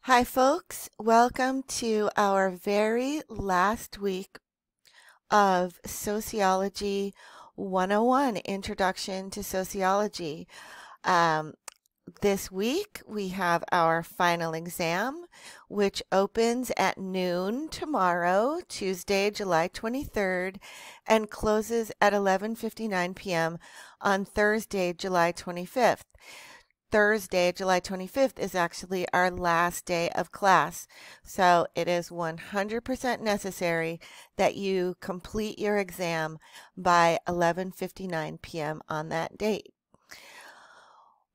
Hi, folks. Welcome to our very last week of Sociology 101, Introduction to Sociology. Um, this week, we have our final exam, which opens at noon tomorrow, Tuesday, July 23rd, and closes at 11:59 p.m. on Thursday, July 25th. Thursday, July 25th is actually our last day of class. So it is 100% necessary that you complete your exam by 11:59 p.m. on that date.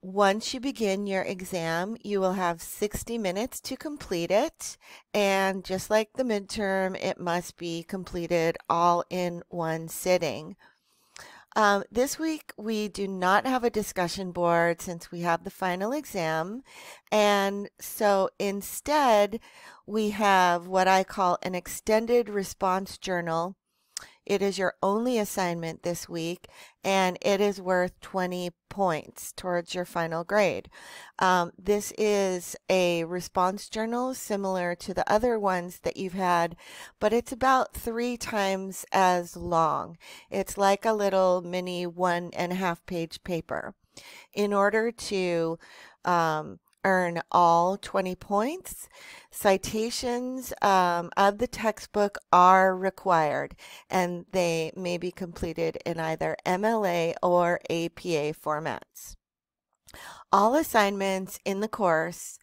Once you begin your exam, you will have 60 minutes to complete it. And just like the midterm, it must be completed all in one sitting. This week we do not have a discussion board since we have the final exam. And so instead we have what I call an extended response journal. It is your only assignment this week, and it is worth 20 points towards your final grade. This is a response journal similar to the other ones that you've had, but it's about 3 times as long. It's like a little mini 1.5 page paper. In order to earn all 20 points, citations of the textbook are required, and they may be completed in either MLA or APA formats. All assignments in the course,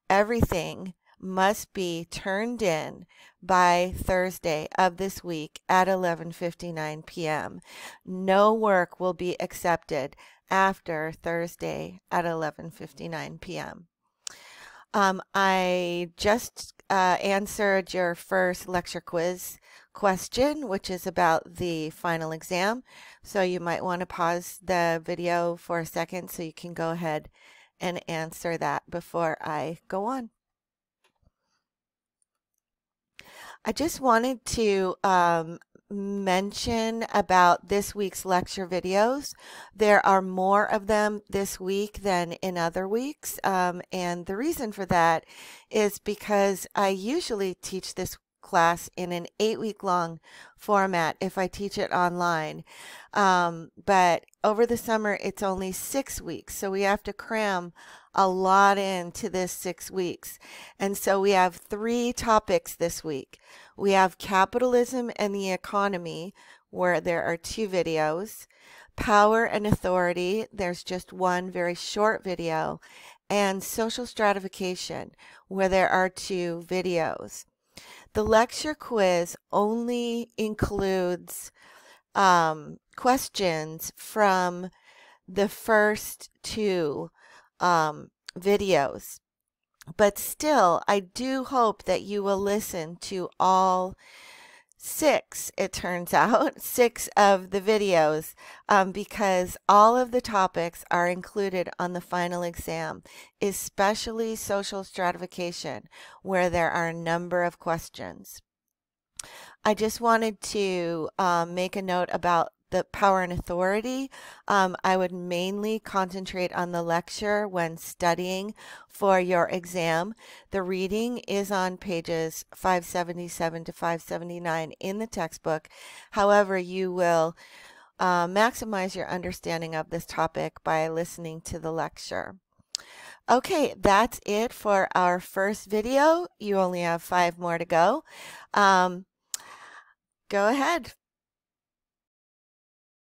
everything must be turned in by Thursday of this week at 11:59 p.m. No work will be accepted after Thursday at 11:59 p.m. I just answered your first lecture quiz question, which is about the final exam. So you might want to pause the video for a second so you can go ahead and answer that before I go on. I just wanted to mention about this week's lecture videos. There are more of them this week than in other weeks, and the reason for that is because I usually teach this class in an 8-week long format if I teach it online. But over the summer, it's only 6 weeks, so we have to cram a lot into this 6 weeks. And so we have 3 topics this week. We have capitalism and the economy, where there are 2 videos. Power and authority, there's just one very short video. And social stratification, where there are 2 videos. The lecture quiz only includes questions from the first 2 videos. But still, I do hope that you will listen to all 6, it turns out, 6 of the videos, because all of the topics are included on the final exam, especially social stratification, where there are a number of questions. I just wanted to make a note about the power and authority. I would mainly concentrate on the lecture when studying for your exam. The reading is on pages 577 to 579 in the textbook. However, you will maximize your understanding of this topic by listening to the lecture. Okay, that's it for our first video. You only have 5 more to go. Go ahead.